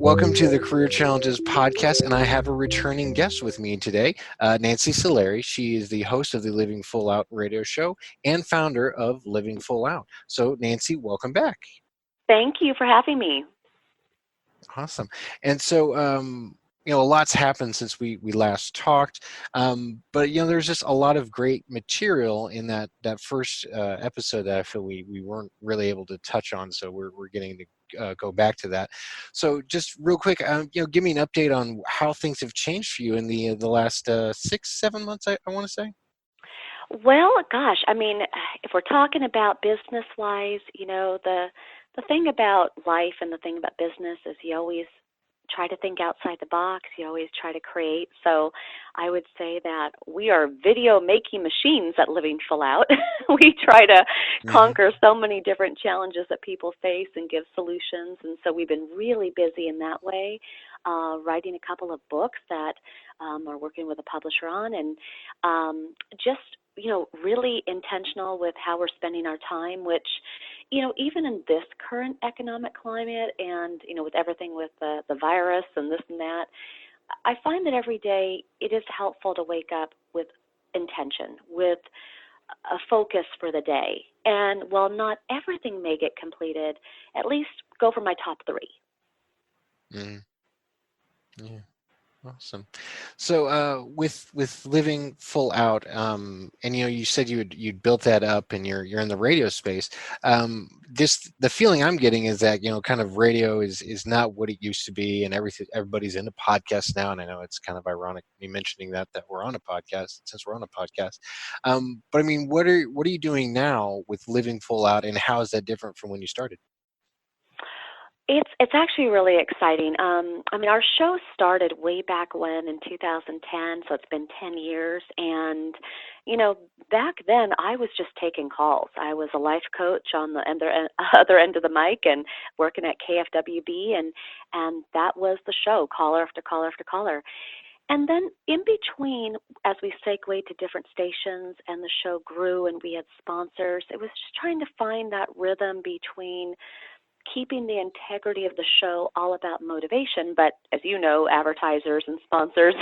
Welcome to the Career Challenges podcast, and I have a returning guest with me today, Nancy Solari. She is the host of the Living Full Out radio show and founder of Living Full Out. So, Nancy, welcome back. Thank you for having me. Awesome. And so, a lot's happened since we last talked, but there's just a lot of great material in that first episode that I feel we weren't really able to touch on. So we're getting to go back to that. So just real quick, give me an update on how things have changed for you in the last 6-7 months. I want to say. Well, gosh, I mean, if we're talking about business-wise, the thing about life and the thing about business is you always try to think outside the box. You always try to create. So I would say that we are video making machines at Living Full Out. We try to Hmm. conquer so many different challenges that people face and give solutions. And so we've been really busy in that way, writing a couple of books that are working with a publisher on, and just really intentional with how we're spending our time, which even in this current economic climate and, with everything with the virus and this and that, I find that every day it is helpful to wake up with intention, with a focus for the day. And while not everything may get completed, at least go for my top three. Hmm. Yeah. Awesome. So with Living Full Out, and you said you'd built that up, and you're in the radio space. The feeling I'm getting is that kind of radio is not what it used to be, and everybody's into podcasts now. And I know it's kind of ironic me mentioning that we're on a podcast, since we're on a podcast. But I mean, what are you doing now with Living Full Out, and how is that different from when you started? It's actually really exciting. I mean, our show started way back when in 2010, so it's been 10 years. And back then I was just taking calls. I was a life coach on the other end of the mic and working at KFWB, and that was the show, caller after caller after caller. And then in between, as we segued to different stations and the show grew and we had sponsors, it was just trying to find that rhythm between keeping the integrity of the show all about motivation, but as you know, advertisers and sponsors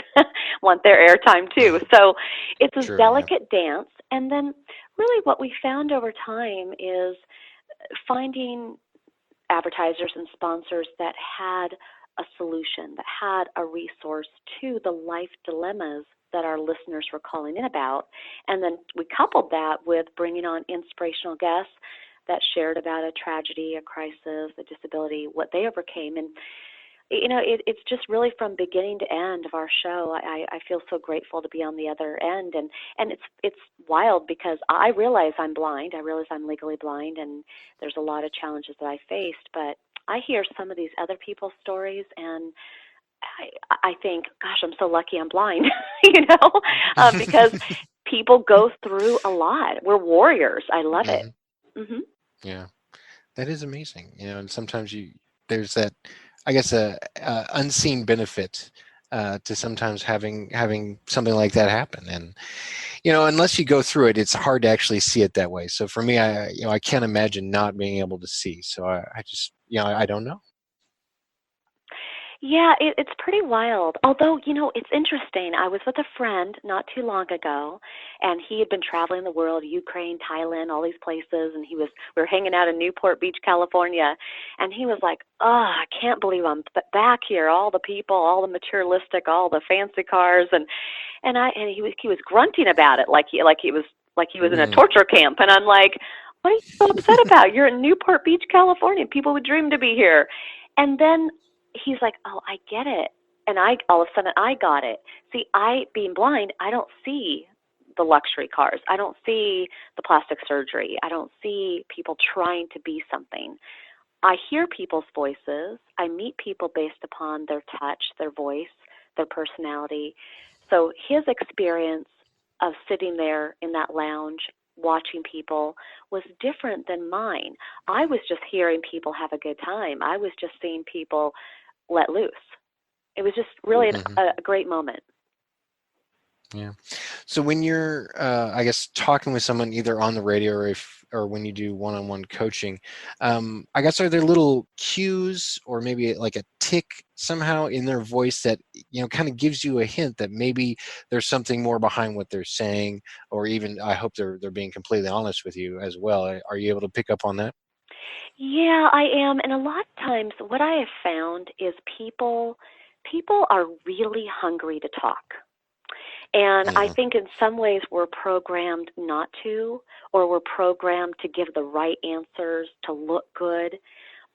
want their airtime too. So it's a True. Yeah. delicate dance. And then really what we found over time is finding advertisers and sponsors that had a solution, that had a resource to the life dilemmas that our listeners were calling in about. And then we coupled that with bringing on inspirational guests that shared about a tragedy, a crisis, a disability, what they overcame. And, it's just really from beginning to end of our show. I feel so grateful to be on the other end. And it's wild because I realize I'm blind. I realize I'm legally blind, and there's a lot of challenges that I faced. But I hear some of these other people's stories, and I think, gosh, I'm so lucky I'm blind, because people go through a lot. We're warriors. I love it. Hmm. Hmm. Yeah. That is amazing, and sometimes there's that, I guess, a unseen benefit to sometimes having something like that happen, and unless you go through it, it's hard to actually see it that way. So for me, I can't imagine not being able to see. So I just I don't know. Yeah, it's pretty wild. Although, it's interesting. I was with a friend not too long ago, and he had been traveling the world, Ukraine, Thailand, all these places, and we were hanging out in Newport Beach, California, and he was like, "Oh, I can't believe I'm back here. All the people, all the materialistic, all the fancy cars," and he was grunting about it like he was in a Mm, torture camp, and I'm like, "What are you so upset about? You're in Newport Beach, California. People would dream to be here." And then he's like, "Oh, I get it." And I all of a sudden I got it. See, I being blind, I don't see the luxury cars. I don't see the plastic surgery. I don't see people trying to be something. I hear people's voices. I meet people based upon their touch, their voice, their personality. So his experience of sitting there in that lounge watching people was different than mine. I was just hearing people have a good time. I was just seeing people let loose. It was just really mhm. a great moment. Yeah. So when you're, I guess, talking with someone either on the radio or or when you do one-on-one coaching, I guess, are there little cues or maybe like a tick somehow in their voice that kind of gives you a hint that maybe there's something more behind what they're saying, or even I hope they're being completely honest with you as well. Are you able to pick up on that? Yeah, I am. And a lot of times what I have found is people are really hungry to talk. And I Hmm. think in some ways we're programmed not to, or we're programmed to give the right answers, to look good.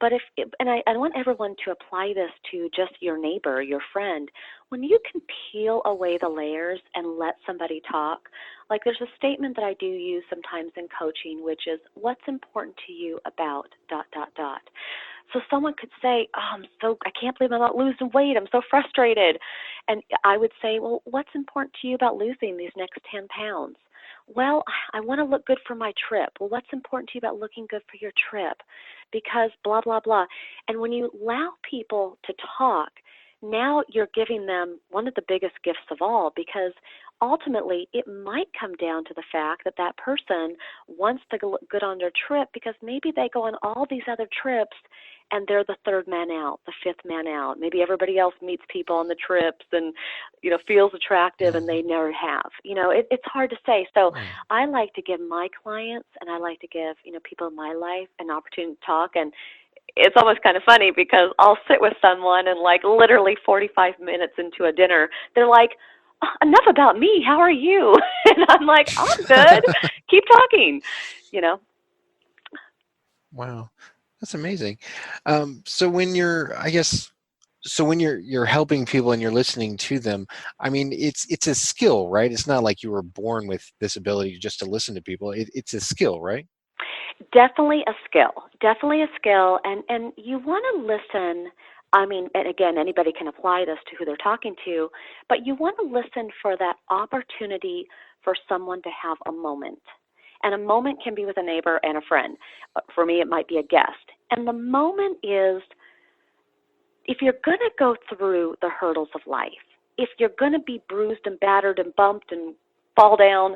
But I want everyone to apply this to just your neighbor, your friend. When you can peel away the layers and let somebody talk, like there's a statement that I do use sometimes in coaching, which is, what's important to you about dot, dot, dot. So someone could say, oh, I can't believe I'm not losing weight. I'm so frustrated. And I would say, well, what's important to you about losing these next 10 pounds? Well, I want to look good for my trip. Well, what's important to you about looking good for your trip? Because blah, blah, blah. And when you allow people to talk, now you're giving them one of the biggest gifts of all, because ultimately it might come down to the fact that that person wants to look good on their trip because maybe they go on all these other trips and they're the third man out, the fifth man out. Maybe everybody else meets people on the trips and, feels attractive and Hmm. they never have. It's hard to say. So I like to give my clients and I like to give, people in my life an opportunity to talk. And it's almost kind of funny because I'll sit with someone and like literally 45 minutes into a dinner, they're like, "Oh, enough about me. How are you?" And I'm like, I'm good. Keep talking, you know. Wow, that's amazing. So when you're, I guess, so when you're helping people and you're listening to them, I mean, it's a skill, right? It's not like you were born with this ability just to listen to people. It's a skill, right? Definitely a skill. Definitely a skill. And you want to listen. I mean, and again, anybody can apply this to who they're talking to, but you want to listen for that opportunity for someone to have a moment. And a moment can be with a neighbor and a friend. For me, it might be a guest. And the moment is, if you're going to go through the hurdles of life, if you're going to be bruised and battered and bumped and fall down,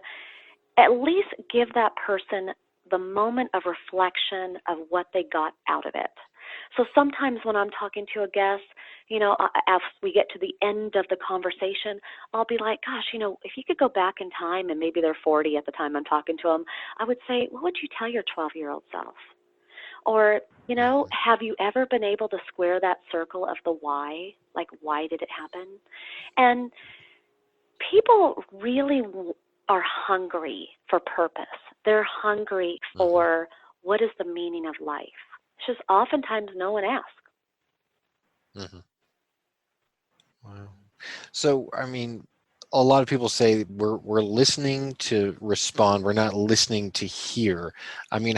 at least give that person the moment of reflection of what they got out of it. So sometimes when I'm talking to a guest, as we get to the end of the conversation, I'll be like, gosh, if you could go back in time, and maybe they're 40 at the time I'm talking to them, I would say, what would you tell your 12-year-old self? Or, Hmm. have you ever been able to square that circle of the why? Like, why did it happen? And people really are hungry for purpose. They're hungry Hmm. for what is the meaning of life. It's just oftentimes no one asks. Hmm. Wow. So, I mean, a lot of people say we're listening to respond. We're not listening to hear. I mean,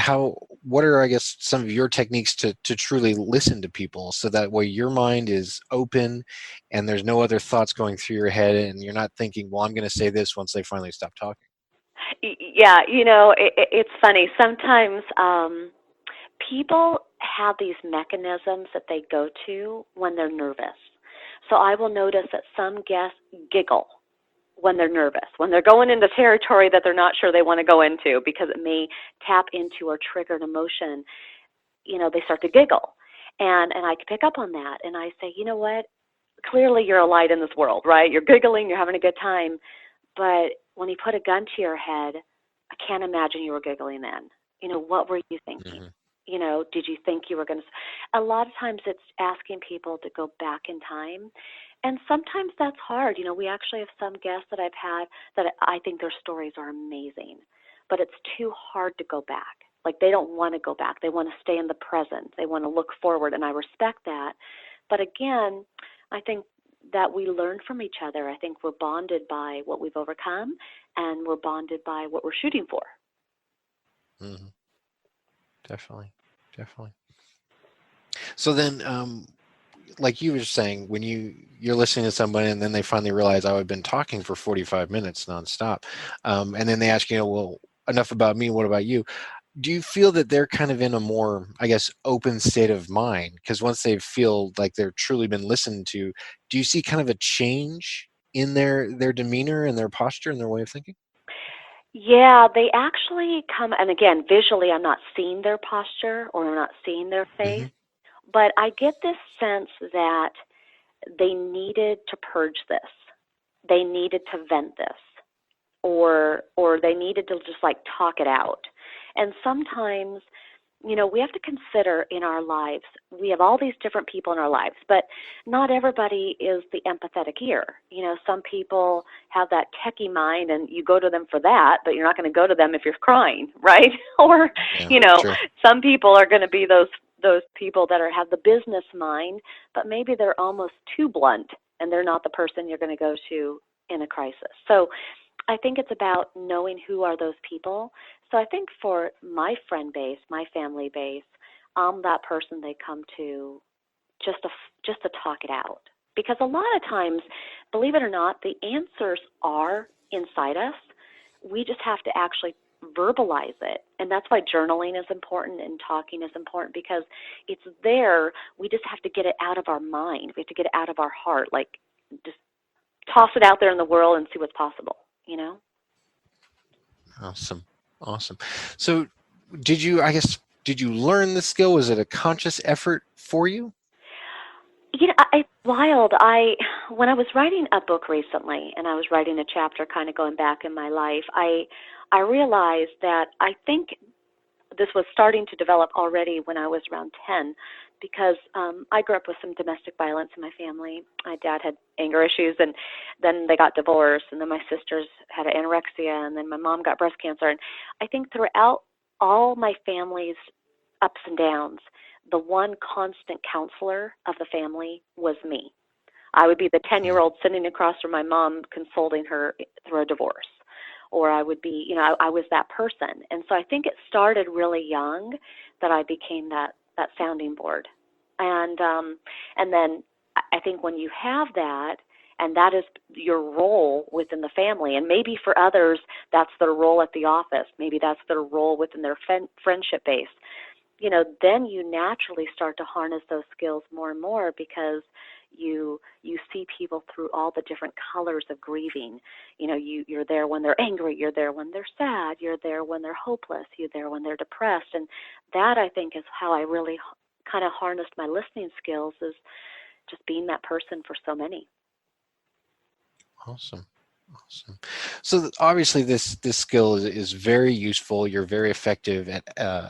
what are, I guess, some of your techniques to truly listen to people so that way your mind is open and there's no other thoughts going through your head and you're not thinking, well, I'm going to say this once they finally stop talking. Yeah, it's funny. Sometimes people have these mechanisms that they go to when they're nervous. So I will notice that some guests giggle when they're nervous, when they're going into territory that they're not sure they want to go into because it may tap into or trigger an emotion. They start to giggle. And I can pick up on that. And I say, you know what? Clearly you're a light in this world, right? You're giggling, you're having a good time. But when he put a gun to your head, I can't imagine you were giggling then. What were you thinking? Hmm. Did you think you were going to? A lot of times it's asking people to go back in time. And sometimes that's hard. We actually have some guests that I've had that I think their stories are amazing, but it's too hard to go back. Like they don't want to go back. They want to stay in the present. They want to look forward, and I respect that. But again, I think that we learn from each other. I think we're bonded by what we've overcome, and we're bonded by what we're shooting for. Hmm. Definitely. Definitely. So then, like you were saying, when you're listening to somebody and then they finally realize, oh, I've been talking for 45 minutes nonstop, and then they ask, well, enough about me. What about you? Do you feel that they're kind of in a more, I guess, open state of mind? Because once they feel like they're truly been listened to, do you see kind of a change in their demeanor and their posture and their way of thinking? Yeah, they actually come, and again, visually, I'm not seeing their posture or I'm not seeing their face, Hmm. but I get this sense that they needed to purge this. They needed to vent this, or they needed to just like talk it out. And sometimes, we have to consider in our lives, we have all these different people in our lives, but not everybody is the empathetic ear. Some people have that techie mind and you go to them for that, but you're not going to go to them if you're crying, right? Or, Yeah, you know, sure. some people are going to be those people that have the business mind, but maybe they're almost too blunt and they're not the person you're going to go to in a crisis. So I think it's about knowing who are those people. So I think for my friend base, my family base, I'm that person they come to just to talk it out. Because a lot of times, believe it or not, the answers are inside us. We just have to actually verbalize it. And that's why journaling is important and talking is important because it's there. We just have to get it out of our mind. We have to get it out of our heart. Like just toss it out there in the world and see what's possible, you know? Awesome. Awesome. So I guess, did you learn the skill? Was it a conscious effort for you? It's wild. When I was writing a book recently, and I was writing a chapter, kind of going back in my life, I realized that I think this was starting to develop already when I was around 10, because I grew up with some domestic violence in my family. My dad had anger issues, and then they got divorced, and then my sisters had anorexia, and then my mom got breast cancer. And I think throughout all my family's ups and downs, the one constant counselor of the family was me. I would be the 10-year-old sitting across from my mom consoling her through a divorce. Or I would be, I was that person. And so I think it started really young that I became that sounding board. And then I think when you have that, and that is your role within the family, and maybe for others that's their role at the office, maybe that's their role within their friendship base, then you naturally start to harness those skills more and more because you see people through all the different colors of grieving. You're there when they're angry, you're there when they're sad, you're there when they're hopeless, you're there when they're depressed. And that, I think, is how I really kind of harnessed my listening skills, is just being that person for so many. Awesome. Awesome. So obviously this skill is very useful. You're very effective at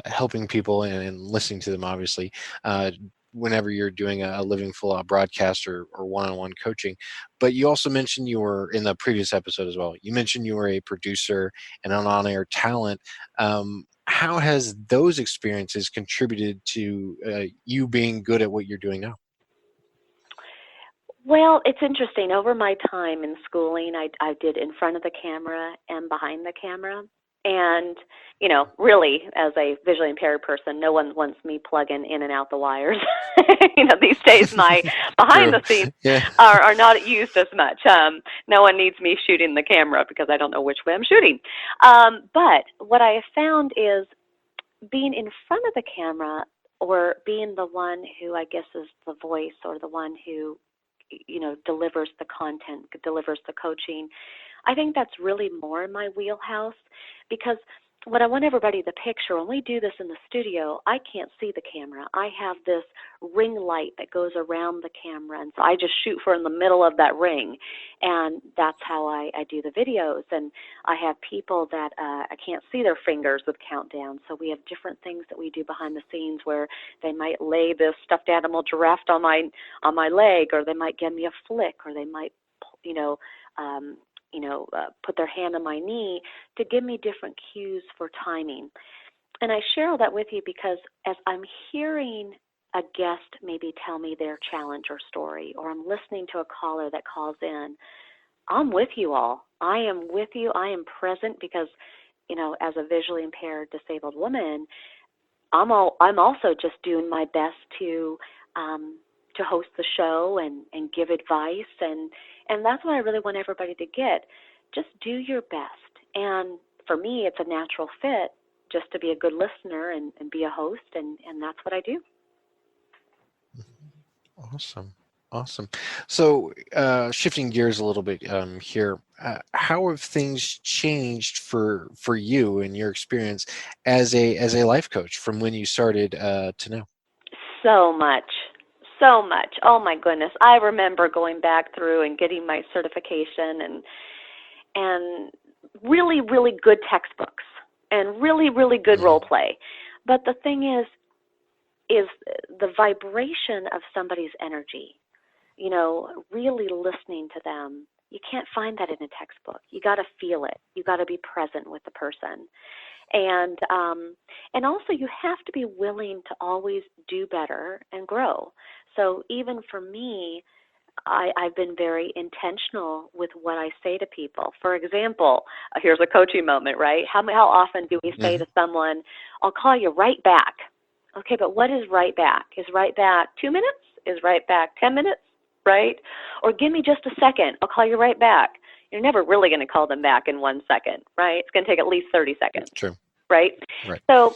helping people and listening to them, obviously, uh, whenever you're doing a living full out broadcast or one-on-one coaching. But you also mentioned, you were in the previous episode as well, you mentioned you were a producer and an on-air talent. How has those experiences contributed to you being good at what you're doing now? Well, it's interesting. Over my time in schooling, I did in front of the camera and behind the camera. And, really, as a visually impaired person, no one wants me plugging in and out the wires. These days, my behind True. the scenes Yeah. are not used as much. No one needs me shooting the camera because I don't know which way I'm shooting. But what I have found is being in front of the camera, or being the one who I guess is the voice, or the one who delivers the content, delivers the coaching. I think that's really more in my wheelhouse, because what I want everybody to picture, when we do this in the studio, I can't see the camera. I have this ring light that goes around the camera, and so I just shoot for in the middle of that ring, and that's how I do the videos. And I have people that I can't see their fingers with countdown, so we have different things that we do behind the scenes where they might lay this stuffed animal giraffe on my leg, or they might give me a flick, or they might, you know, um, put their hand on my knee to give me different cues for timing. And I share all that with you because as I'm hearing a guest maybe tell me their challenge or story, or I'm listening to a caller that calls in, I'm with you all. I am with you. I am present because, as a visually impaired disabled woman, I'm also just doing my best to host the show and give advice, and that's what I really want everybody to get. Just do your best. And for me, it's a natural fit just to be a good listener and be a host, and that's what I do. Awesome. Awesome. So, shifting gears a little bit here, how have things changed for you and your experience as a life coach from when you started to now? So much. So much. Oh my goodness. I remember going back through and getting my certification and really, really good textbooks and really, really good Hmm. role play. But the thing is the vibration of somebody's energy, really listening to them. You can't find that in a textbook. You got to feel it. You got to be present with the person. And also you have to be willing to always do better and grow. So even for me, I've been very intentional with what I say to people. For example, here's a coaching moment, right? How often do we say Hmm. to someone, "I'll call you right back"? Okay, but what is right back? Is right back 2 minutes? Is right back 10 minutes? Right? Or give me just a second. I'll call you right back. You're never really going to call them back in 1 second, right? It's going to take at least 30 seconds, True. right? Right. So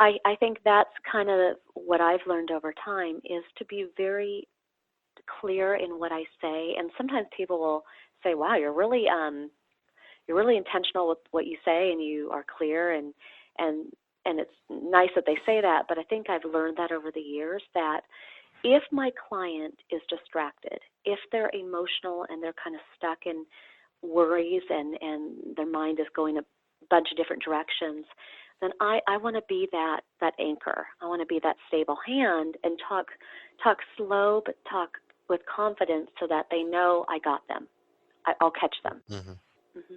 I think that's kind of what I've learned over time is to be very clear in what I say. And sometimes people will say, "Wow, you're really intentional with what you say, and you are clear." And and it's nice that they say that. But I think I've learned that over the years that if my client is distracted, if they're emotional and they're kind of stuck in worries and their mind is going a bunch of different directions, then I want to be that anchor. I want to be that stable hand and talk slow but talk with confidence so that they know I got them. I'll catch them. Hmm. Hmm.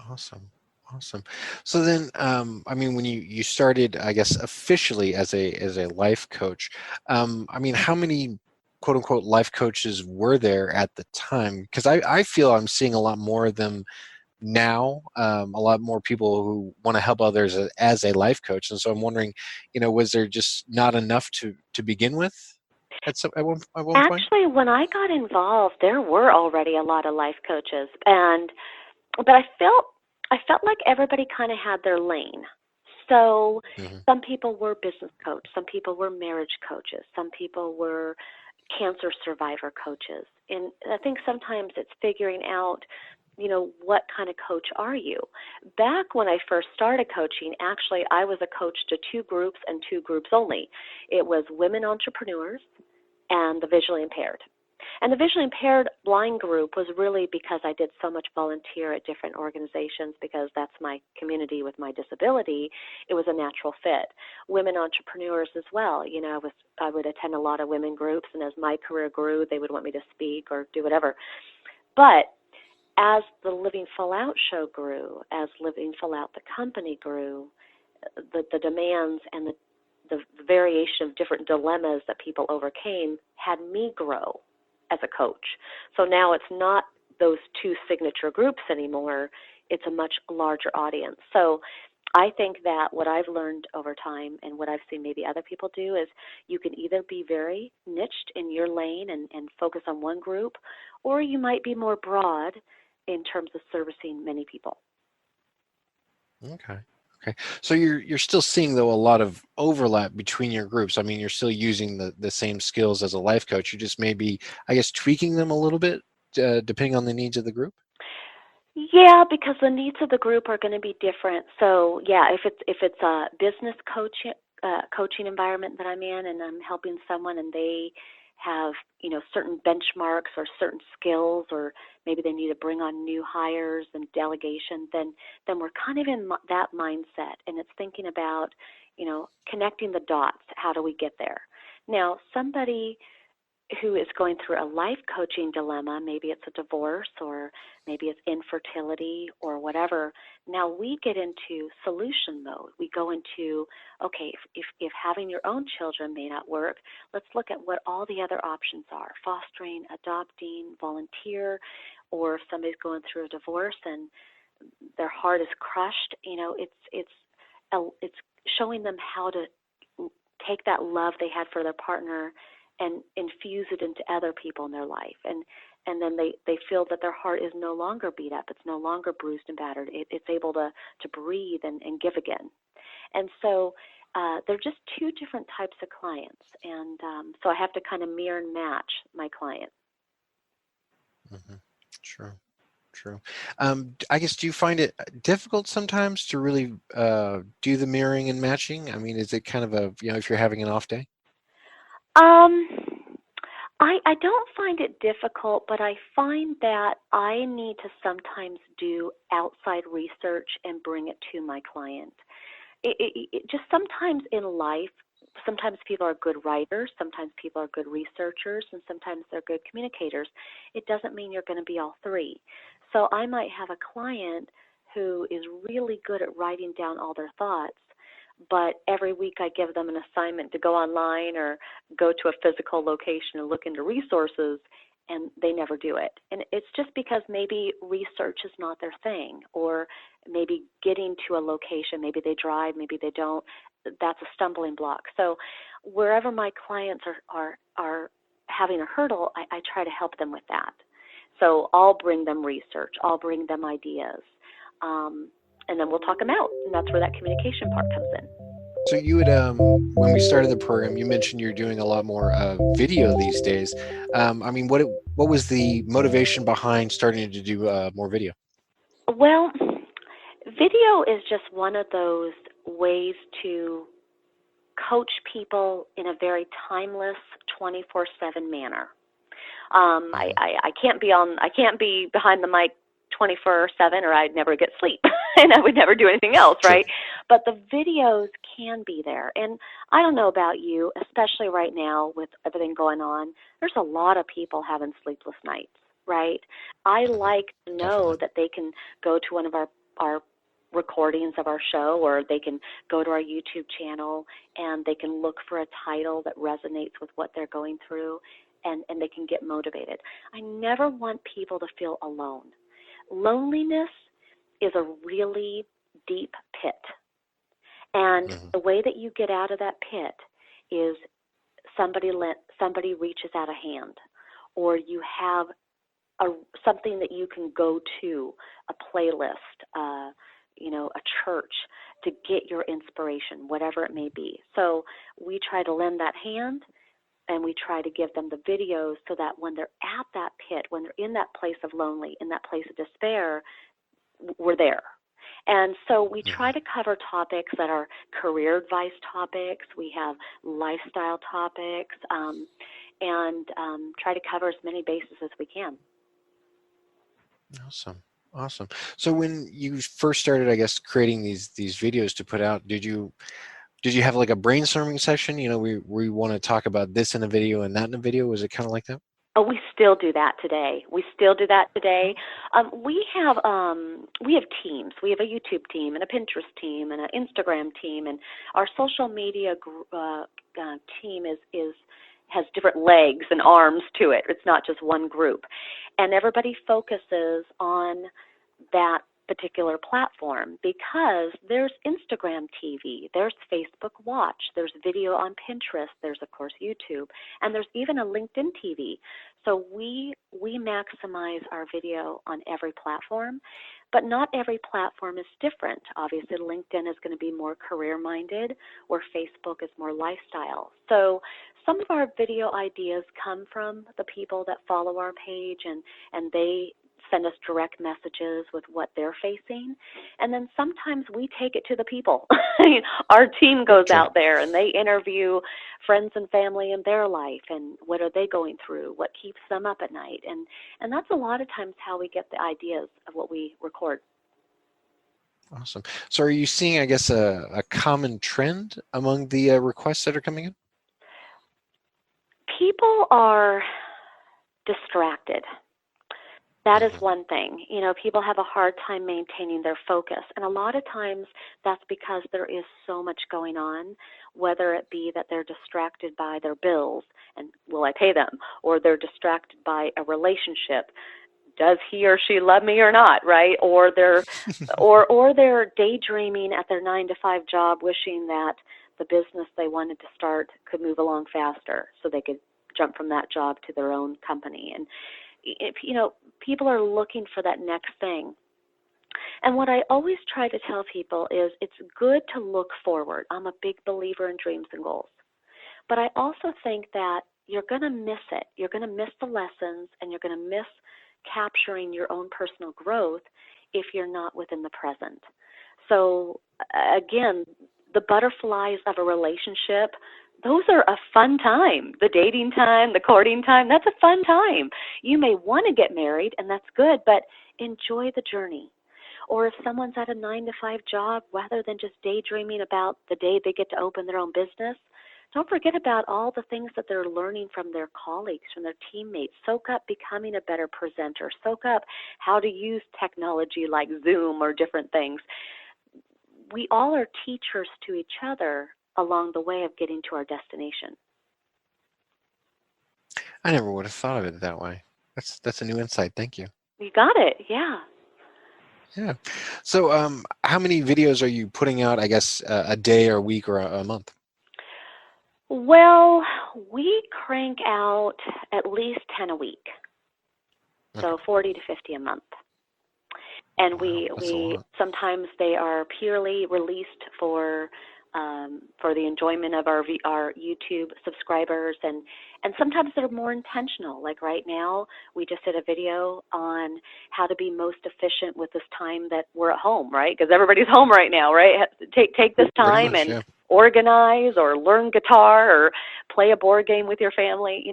Awesome. Awesome. So then, I mean, when you started, I guess, officially as a life coach, I mean, how many quote unquote life coaches were there at the time? Because I feel I'm seeing a lot more of them now, a lot more people who want to help others as a life coach. And so I'm wondering, was there just not enough to begin with at one point? Actually, when I got involved, there were already a lot of life coaches, and but I felt like everybody kind of had their lane. So Hmm. some people were business coach, some people were marriage coaches, some people were cancer survivor coaches. And I think sometimes it's figuring out, what kind of coach are you? Back when I first started coaching, actually I was a coach to two groups and two groups only. It was women entrepreneurs and the visually impaired. And the visually impaired blind group was really because I did so much volunteer at different organizations because that's my community with my disability. It was a natural fit. Women entrepreneurs as well. I would attend a lot of women groups, and as my career grew, they would want me to speak or do whatever. But as the Living Full Out show grew, as Living Full Out the company grew, the demands and the variation of different dilemmas that people overcame had me grow as a coach. So now it's not those two signature groups anymore. It's a much larger audience. So I think that what I've learned over time and what I've seen maybe other people do is you can either be very niched in your lane and focus on one group, or you might be more broad in terms of servicing many people. Okay. Okay. So you're still seeing though a lot of overlap between your groups. I mean, you're still using the same skills as a life coach. You just maybe, I guess, tweaking them a little bit depending on the needs of the group. Yeah, because the needs of the group are going to be different. So yeah, if it's a business coaching environment that I'm in, and I'm helping someone, and they have certain benchmarks or certain skills, or maybe they need to bring on new hires and delegation, then we're kind of in that mindset, and it's thinking about connecting the dots. How do we get there? Now, somebody who is going through a life coaching dilemma, maybe it's a divorce or maybe it's infertility or whatever, now we get into solution mode. We go into, okay, if having your own children may not work, let's look at what all the other options are: fostering, adopting, volunteer, or if somebody's going through a divorce and their heart is crushed, it's showing them how to take that love they had for their partner and infuse it into other people in their life, and then they feel that their heart is no longer beat up, it's no longer bruised and battered, it's able to breathe and give again. And so they're just two different types of clients, and so I have to kind of mirror and match my client. Hmm. Sure. True. I guess, do you find it difficult sometimes to really do the mirroring and matching? I mean, is it kind of a, if you're having an off day? Um, I don't find it difficult, but I find that I need to sometimes do outside research and bring it to my client. Just sometimes in life, sometimes people are good writers, sometimes people are good researchers, and sometimes they're good communicators. It doesn't mean you're going to be all three. So I might have a client who is really good at writing down all their thoughts, but every week I give them an assignment to go online or go to a physical location and look into resources, and they never do it. And it's just because maybe research is not their thing, or maybe getting to a location, maybe they drive, maybe they don't. That's a stumbling block. So wherever my clients are having a hurdle, I try to help them with that. So I'll bring them research, I'll bring them ideas, and then we'll talk them out. And that's where that communication part comes in. So you would, when we started the program, you mentioned you're doing a lot more video these days. I mean, what was the motivation behind starting to do more video? Well, video is just one of those ways to coach people in a very timeless 24/7 manner. Hmm. I can't be behind the mic 24/7, or I'd never get sleep and I would never do anything else, Sure. right? But the videos can be there. And I don't know about you, especially right now with everything going on, there's a lot of people having sleepless nights, right? I Hmm. like to know Definitely. that they can go to one of our recordings of our show, or they can go to our YouTube channel and they can look for a title that resonates with what they're going through, and they can get motivated. I never want people to feel alone. Loneliness is a really deep pit. And Hmm. the way that you get out of that pit is somebody reaches out a hand, or you have a something that you can go to, a playlist, a church, to get your inspiration, whatever it may be. So we try to lend that hand, and we try to give them the videos so that when they're at that pit, when they're in that place of lonely, in that place of despair, we're there. And so we try Hmm. to cover topics that are career advice topics. We have lifestyle topics, and try to cover as many bases as we can. Awesome. Awesome. So when you first started, I guess, creating these videos to put out, did you have like a brainstorming session? We want to talk about this in a video and that in a video. Was it kind of like that? Oh, we still do that today. We still do that today. We have teams. We have a YouTube team and a Pinterest team and an Instagram team, and our social media team is has different legs and arms to it. It's not just one group, and everybody focuses on that particular platform, because there's Instagram TV, there's Facebook Watch, there's video on Pinterest, there's of course YouTube, and there's even a LinkedIn TV. So we maximize our video on every platform, but not every platform is different. Obviously, LinkedIn is going to be more career minded, where Facebook is more lifestyle. So some of our video ideas come from the people that follow our page, and they send us direct messages with what they're facing. And then sometimes we take it to the people. Our team goes Sure. out there and they interview friends and family in their life, and what are they going through, what keeps them up at night. And that's a lot of times how we get the ideas of what we record. Awesome. So are you seeing, I guess, a common trend among the requests that are coming in? People are distracted. That is Hmm. one thing. People have a hard time maintaining their focus. And a lot of times that's because there is so much going on, whether it be that they're distracted by their bills and will I pay them, or they're distracted by a relationship. Does he or she love me or not, right? Or they're daydreaming at their 9 to 5 job, wishing that the business they wanted to start could move along faster so they could jump from that job to their own company. And if people are looking for that next thing. And what I always try to tell people is it's good to look forward. I'm a big believer in dreams and goals. But I also think that you're going to miss it. You're going to miss the lessons, and you're going to miss capturing your own personal growth if you're not within the present. So, again, the butterflies of a relationship, those are a fun time. The dating time, the courting time, that's a fun time. You may want to get married, and that's good, but enjoy the journey. Or if someone's at a 9 to 5 job, rather than just daydreaming about the day they get to open their own business, don't forget about all the things that they're learning from their colleagues, from their teammates. Soak up becoming a better presenter. Soak up how to use technology like Zoom or different things. We all are teachers to each other along the way of getting to our destination. I never would have thought of it that way. That's a new insight. Thank you. You got it, yeah. Yeah. So, how many videos are you putting out? I guess a day or a week or a month? Well, we crank out at least 10 a week, Okay. so 40 to 50 a month. And Wow, that's a we lot. sometimes they are purely released for the enjoyment of our YouTube subscribers, and sometimes they're more intentional. Like right now, we just did a video on how to be most efficient with this time that we're at home, right? Because everybody's home right now, right? Take this Pretty time much, and yeah. organize or learn guitar or play a board game with your family,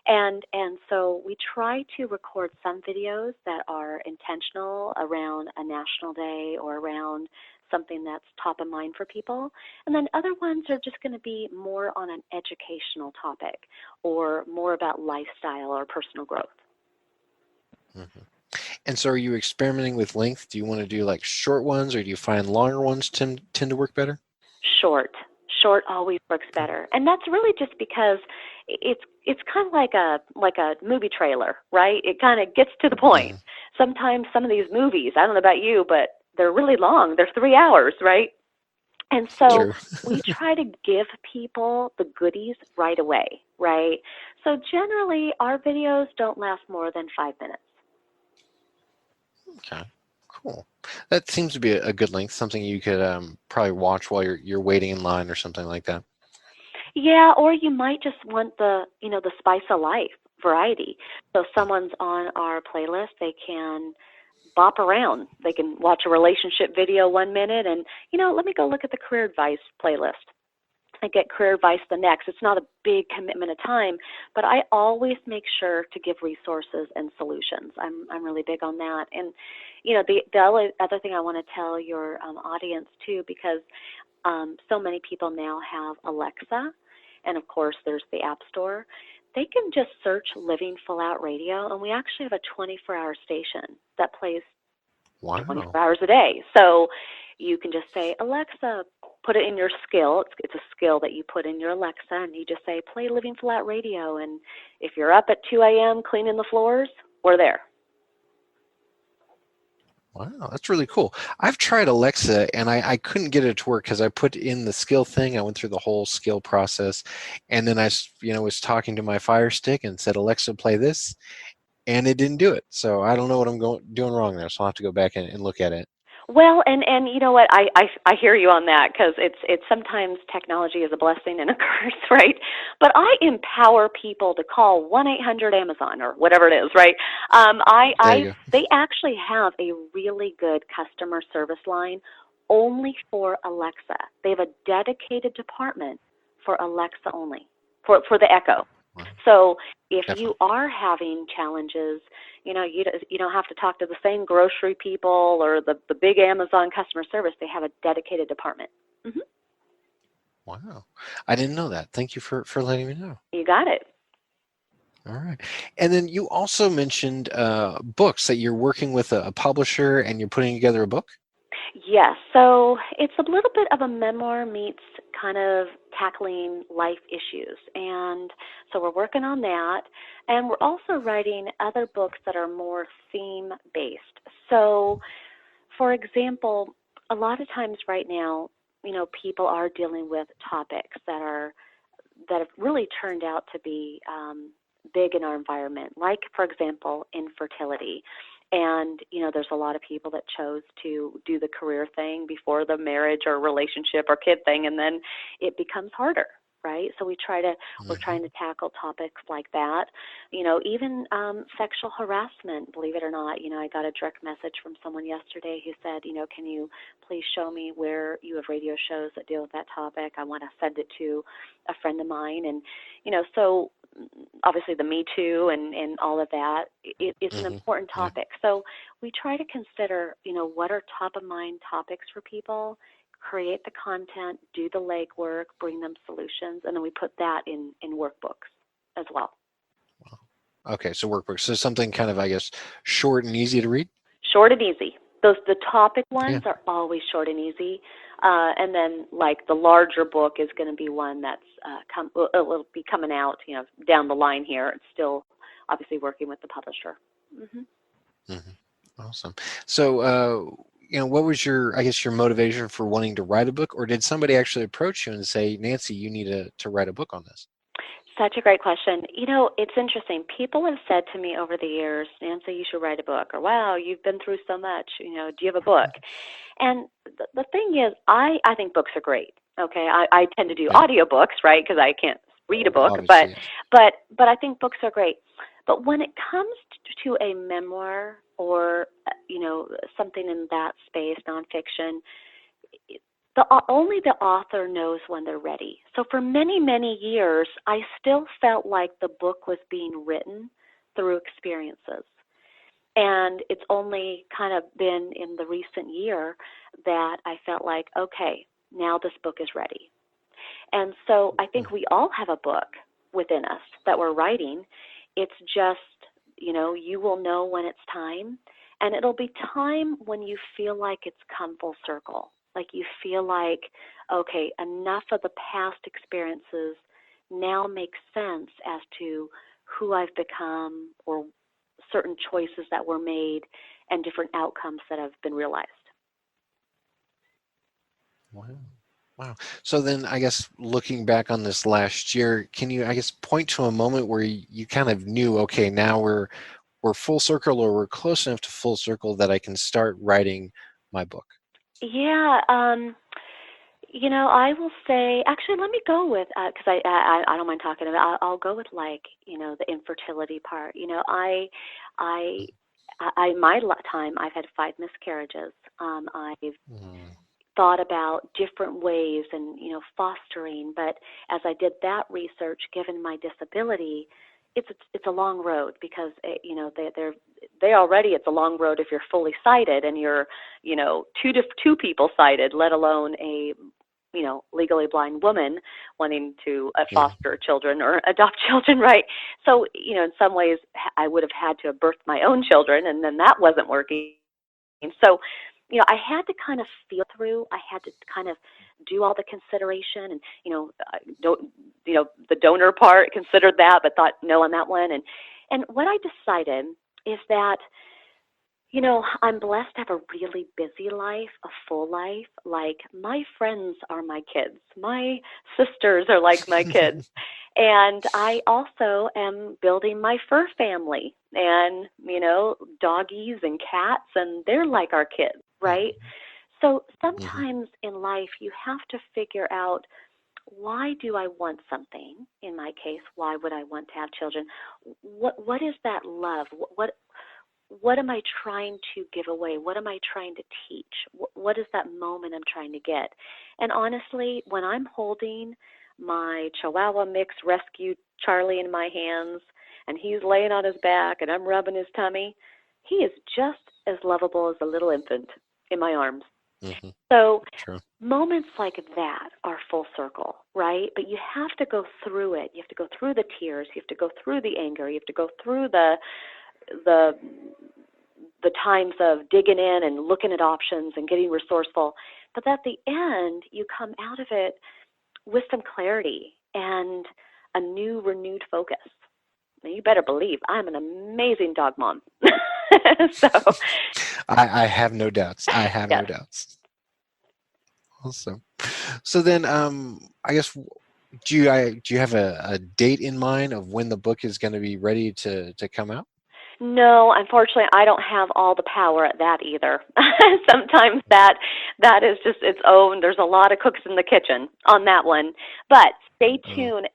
and so we try to record some videos that are intentional around a national day or around something that's top of mind for people. And then other ones are just going to be more on an educational topic or more about lifestyle or personal growth. Hmm. And so, are you experimenting with length? Do you want to do like short ones, or do you find longer ones tend to work better? Short. Short always works better. And that's really just because it's kind of like a movie trailer, right? It kind of gets to the point. Hmm. Sometimes some of these movies, I don't know about you, but they're really long. They're 3 hours, right? And so True. we try to give people the goodies right away, right? So generally, our videos don't last more than 5 minutes. Okay. Cool. That seems to be a good length. Something you could probably watch while you're waiting in line or something like that. Yeah, or you might just want the spice of life variety. So if someone's on our playlist, they can bop around. They can watch a relationship video 1 minute and, let me go look at the career advice playlist. I get career advice the next. It's not a big commitment of time, but I always make sure to give resources and solutions. I'm really big on that. And the other thing I want to tell your audience too, because so many people now have Alexa, and of course there's the App Store. They can just search Living Full Out Radio, and we actually have a 24-hour station that plays Wow. 24 hours a day. So you can just say, Alexa, put it in your skill. It's a skill that you put in your Alexa, and you just say, play Living Full Out Radio. And if you're up at 2 a.m. cleaning the floors, we're there. Wow, that's really cool. I've tried Alexa and I couldn't get it to work because I put in the skill thing. I went through the whole skill process, and then was talking to my Fire Stick and said, Alexa, play this, and it didn't do it. So I don't know what I'm doing wrong there. So I'll have to go back and look at it. Well, and you know what? I hear you on that, because it's sometimes technology is a blessing and a curse, right? But I empower people to call 1-800-AMAZON or whatever it is, right? There you go. They actually have a really good customer service line only for Alexa. They have a dedicated department for Alexa only, for the Echo. Wow, So if you definitely. are having challenges, you don't have to talk to the same grocery people or the big Amazon customer service. They have a dedicated department. Hmm. Wow, I didn't know that. Thank you for letting me know. You got it. All right. And then you also mentioned books, that you're working with a publisher and you're putting together a book. Yes, so it's a little bit of a memoir meets kind of tackling life issues. And so we're working on that. And we're also writing other books that are more theme based. So, for example, a lot of times right now, people are dealing with topics that have really turned out to be big in our environment, like, for example, infertility. And, there's a lot of people that chose to do the career thing before the marriage or relationship or kid thing, and then it becomes harder. right? So we're trying to tackle topics like that. Even sexual harassment, believe it or not. I got a direct message from someone yesterday who said, can you please show me where you have radio shows that deal with that topic? I want to send it to a friend of mine. And, so obviously the Me Too and all of that, it's an Mm-hmm. important Yeah. topic. So we try to consider, what are top of mind topics for people, create the content, do the legwork, bring them solutions, and then we put that in workbooks as well. Okay, so workbooks. So something kind of, I guess, short and easy to read. Short and easy. The topic Yeah. ones are always short and easy, and then like the larger book is going to be one that's it will be coming out, down the line here. It's still obviously working with the publisher. Hmm. Hmm. Awesome. So, what was I guess, your motivation for wanting to write a book, or did somebody actually approach you and say, Nancy, you need to write a book on this? Such a great question. It's interesting. People have said to me over the years, Nancy, you should write a book, or wow, you've been through so much. Do you have a book? And the thing is, I think books are great. Okay, I tend to do Yeah. audiobooks, right? Because I can't read a book, but Obviously, yes. but I think books are great. But when it comes to a memoir or something in that space, nonfiction, only the author knows when they're ready. So for many, many years, I still felt like the book was being written through experiences. And it's only kind of been in the recent year that I felt like, okay, now this book is ready. And so I think we all have a book within us that we're writing. It's just, you will know when it's time. And it'll be time when you feel like it's come full circle. Like you feel like, okay, enough of the past experiences now make sense as to who I've become or certain choices that were made and different outcomes that have been realized. Wow. Wow. So then, I guess, looking back on this last year, can you, I guess, point to a moment where you kind of knew, okay, now we're full circle, or we're close enough to full circle that I can start writing my book? Yeah, I will say, actually, let me go with, because I don't mind talking about. I'll go with like, the infertility part. I, my time, I've had 5 miscarriages. I've Mm. thought about different ways and fostering, but as I did that research, given my disability, it's a long road because they already, it's a long road if you're fully sighted and you're two people sighted, let alone a legally blind woman wanting to Yeah. foster children or adopt children, right? So in some ways I would have had to have birthed my own children, and then that wasn't working. So, I had to kind of feel through. I had to kind of do all the consideration, and don't, the donor part, considered that, but thought no on that one. And what I decided is that I'm blessed to have a really busy life, a full life. Like my friends are my kids, my sisters are like my kids. And I also am building my fur family and, doggies and cats, and they're like our kids, right? So Mm-hmm. sometimes in life you have to figure out, why do I want something? In my case, why would I want to have children? What is that love? What am I trying to give away? What am I trying to teach? What is that moment I'm trying to get? And honestly, when I'm holding my Chihuahua mix rescue Charlie in my hands, and he's laying on his back and I'm rubbing his tummy, he is just as lovable as a little infant in my arms. Mm-hmm. So True. moments like that are full circle, right? But you have to go through it. You have to go through the tears. You have to go through the anger. You have to go through the the times of digging in and looking at options and getting resourceful. But at the end, you come out of it with some clarity and a new, renewed focus. Now, you better believe I'm an amazing dog mom. So, I have no doubts. I have no yes. doubts. Awesome. So then, I guess, do you have a date in mind of when the book is going to be ready to come out? No, unfortunately, I don't have all the power at that either. Sometimes that is just its own. There's a lot of cooks in the kitchen on that one, but stay Mm. tuned.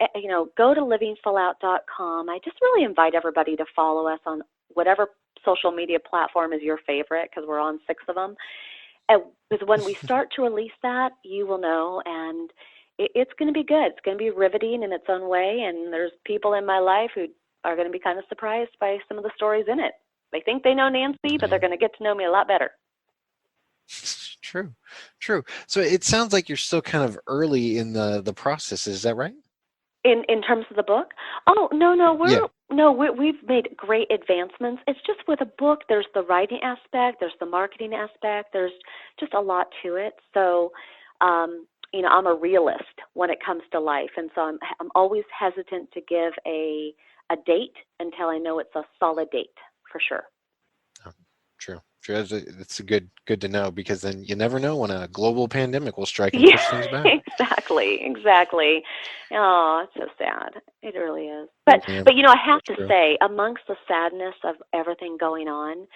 Go to livingfullout.com. I just really invite everybody to follow us on whatever social media platform is your favorite, because we're on 6 of them. Because when we start to release that, you will know, and it's going to be good. It's going to be riveting in its own way, and there's people in my life who are going to be kind of surprised by some of the stories in it. They think they know Nancy, but they're Yeah. going to get to know me a lot better. True, true. So it sounds like you're still kind of early in the process. Is that right? In terms of the book? Oh, no, Yeah. we've made great advancements. It's just with a book, there's the writing aspect, there's the marketing aspect, there's just a lot to it. So, I'm a realist when it comes to life, and so I'm always hesitant to give a date until I know it's a solid date for sure. Oh, true. True. It's a good to know, because then you never know when a global pandemic will strike and Yeah, push things back. exactly. Oh, it's so sad. It really is. But Yeah. I have to True. say, amongst the sadness of everything going on,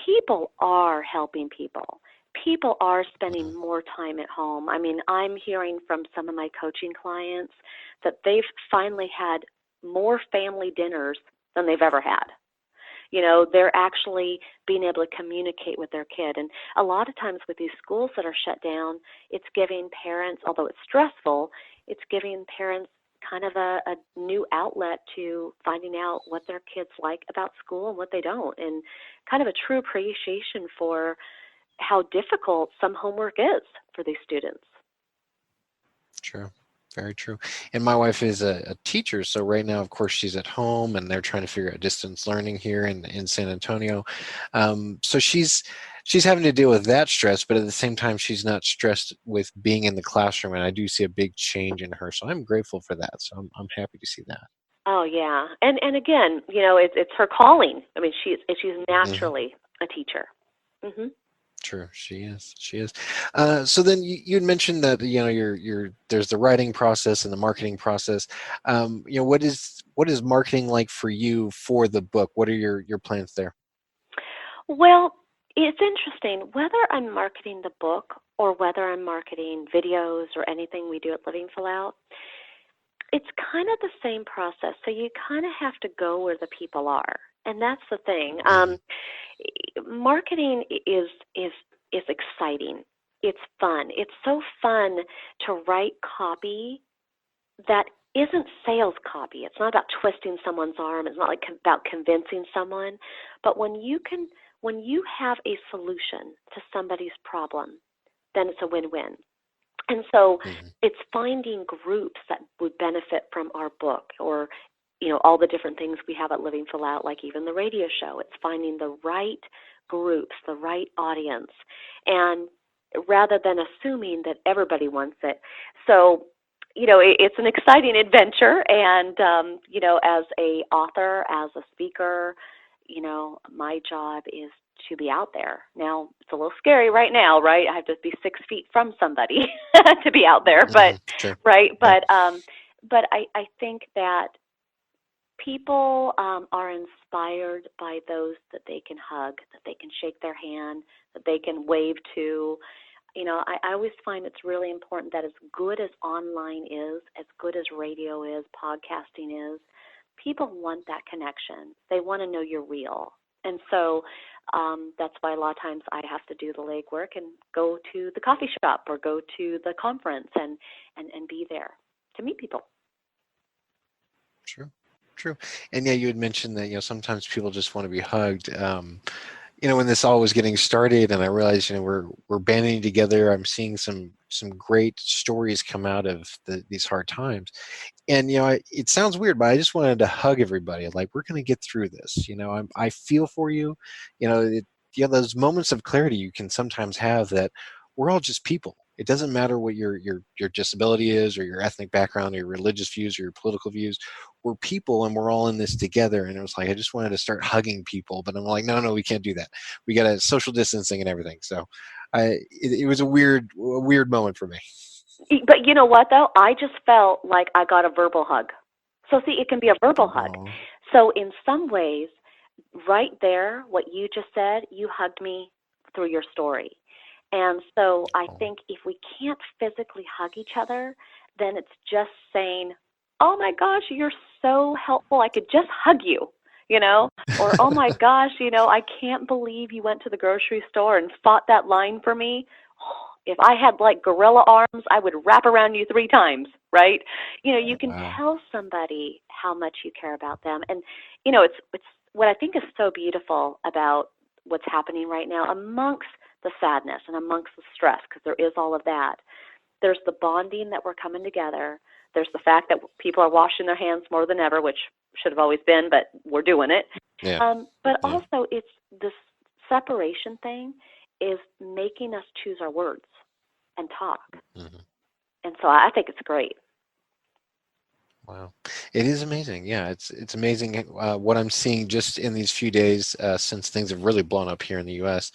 people are helping people. People are spending Mm. more time at home. I mean, I'm hearing from some of my coaching clients that they've finally had more family dinners than they've ever had. They're actually being able to communicate with their kid. And a lot of times with these schools that are shut down, it's giving parents, although it's stressful, it's giving parents kind of a new outlet to finding out what their kids like about school and what they don't, and kind of a true appreciation for how difficult some homework is for these students. True. Very true. And my wife is a teacher, so right now, of course, she's at home, and they're trying to figure out distance learning here in San Antonio. So she's having to deal with that stress, but at the same time, she's not stressed with being in the classroom. And I do see a big change in her, so I'm grateful for that. So I'm happy to see that. Oh yeah, and again, it's her calling. I mean, she's Hmm. naturally a teacher. Mhm. True, she is. She is. So then you had mentioned that you're there's the writing process and the marketing process. What is marketing like for you for the book? What are your plans there? Well, it's interesting whether I'm marketing the book or whether I'm marketing videos or anything we do at Living Full Out. It's kind of the same process. So you kind of have to go where the people are, and that's the thing. Hmm. Marketing is exciting. It's fun. It's so fun to write copy that isn't sales copy. It's not about twisting someone's arm. It's not like about convincing someone. But when you have a solution to somebody's problem, then it's a win-win. And so Hmm. it's finding groups that would benefit from our book, or all the different things we have at Living Full Out, like even the radio show. It's finding the right groups, the right audience, and rather than assuming that everybody wants it. So, it's an exciting adventure, and as a author, as a speaker, my job is to be out there. Now, it's a little scary right now, right? I have to be 6 feet from somebody to be out there, but Hmm. Sure. right, Yeah. but I think that people are inspired by those that they can hug, that they can shake their hand, that they can wave to. I always find it's really important that as good as online is, as good as radio is, podcasting is, people want that connection. They want to know you're real. And so that's why a lot of times I have to do the legwork and go to the coffee shop or go to the conference and be there to meet people. True. True. And yeah, you had mentioned that sometimes people just want to be hugged. When this all was getting started, and I realized we're banding together. I'm seeing some great stories come out of these hard times. And it sounds weird, but I just wanted to hug everybody. Like, we're going to get through this. I feel for you. Those moments of clarity you can sometimes have, that we're all just people. It doesn't matter what your disability is, or your ethnic background, or your religious views, or your political views. We're people, and we're all in this together. And it was like, I just wanted to start hugging people, but I'm like, no, we can't do that. We got a social distancing and everything. So it was a weird moment for me. But you know what, though? I just felt like I got a verbal hug. So, see, it can be a verbal hug. Oh. So, in some ways, right there, what you just said, you hugged me through your story. And so I Oh. think if we can't physically hug each other, then it's just saying, "Oh my gosh, you're so helpful. I could just hug you." You know, or "Oh my gosh, I can't believe you went to the grocery store and fought that line for me. If I had like gorilla arms, I would wrap around you 3 times," right? You can Wow. tell somebody how much you care about them. And it's what I think is so beautiful about what's happening right now amongst the sadness and amongst the stress, because there is all of that. There's the bonding that we're coming together. There's the fact that people are washing their hands more than ever, which should have always been, but we're doing it. Yeah. But Yeah. also, it's this separation thing is making us choose our words and talk. Hmm. And so I think it's great. Wow, it is amazing. Yeah, it's amazing what I'm seeing just in these few days since things have really blown up here in the U.S.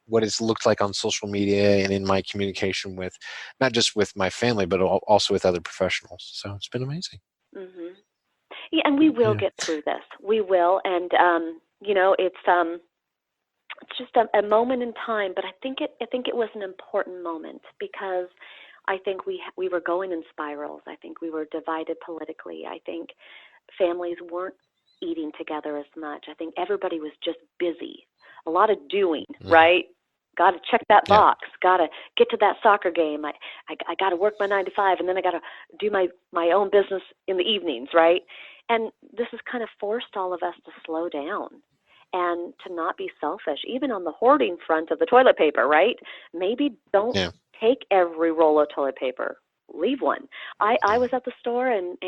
What it's looked like on social media and in my communication with not just with my family, but also with other professionals. So it's been amazing. Hmm. Yeah, and we will Yeah. get through this. We will, and it's just a moment in time. But I think it was an important moment because I think we were going in spirals. I think we were divided politically. I think families weren't eating together as much. I think everybody was just busy. A lot of doing, Hmm. right? Got to check that Yeah. box. Got to get to that soccer game. I got to work my 9 to 5, and then I got to do my own business in the evenings, right? And this has kind of forced all of us to slow down and to not be selfish, even on the hoarding front of the toilet paper, right? Maybe don't Yeah. take every roll of toilet paper. Leave one. I was Hmm. at the store, and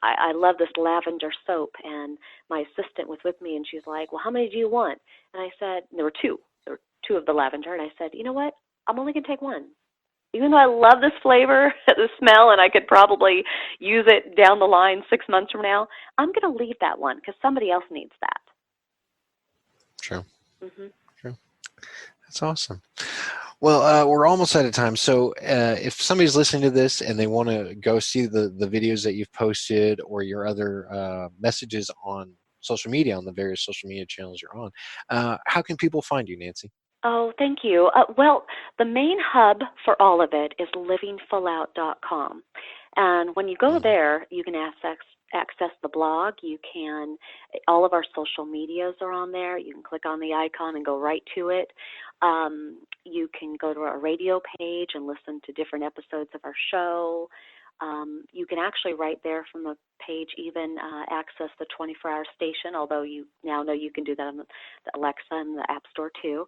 I love this lavender soap, and my assistant was with me, and she's like, "Well, how many do you want?" And I said, there were two. There were two of the lavender, and I said, "You know what? I'm only going to take one. Even though I love this flavor, the smell, and I could probably use it down the line 6 months from now, I'm going to leave that one because somebody else needs that." True. Hmm. True. That's awesome. Well, we're almost out of time. So, if somebody's listening to this and they want to go see the videos that you've posted or your other messages on social media, on the various social media channels you're on, how can people find you, Nancy? Oh, thank you. Well, the main hub for all of it is livingfullout.com. And when you go Hmm. there, you can access the blog. All of our social medias are on there. You can click on the icon and go right to it. You can go to our radio page and listen to different episodes of our show. You can actually, right there from the page, even access the 24-hour station, although you now know you can do that on the Alexa and the App Store too.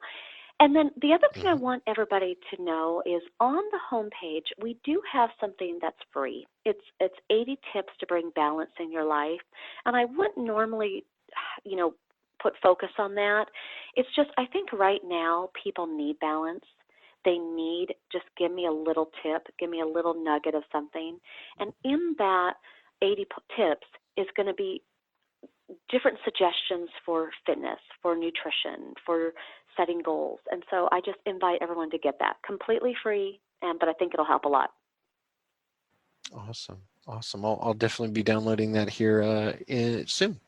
And then the other thing I Hmm. want everybody to know is on the homepage, we do have something that's free. It's 80 tips to bring balance in your life. And I wouldn't normally, you know, put focus on that. It's just I think right now people need balance. They need just give me a little tip, give me a little nugget of something. And in that 80 tips is going to be different suggestions for fitness, for nutrition, for setting goals. And so I just invite everyone to get that completely free, but I think it'll help a lot. Awesome. Awesome. I'll definitely be downloading that here soon.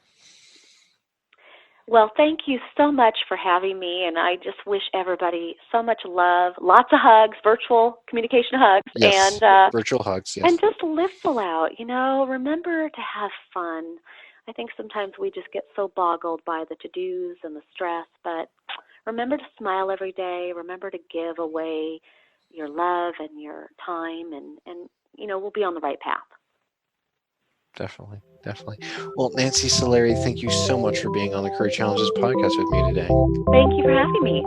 Well, thank you so much for having me, and I just wish everybody so much love, lots of hugs, virtual communication hugs, Yes. Virtual hugs. and Yes. just live full out. Remember to have fun. I think sometimes we just get so boggled by the to-dos and the stress, but remember to smile every day. Remember to give away your love and your time, and we'll be on the right path. Definitely. Definitely. Well, Nancy Solari, thank you so much for being on the Career Challenges podcast with me today. Thank you for having me.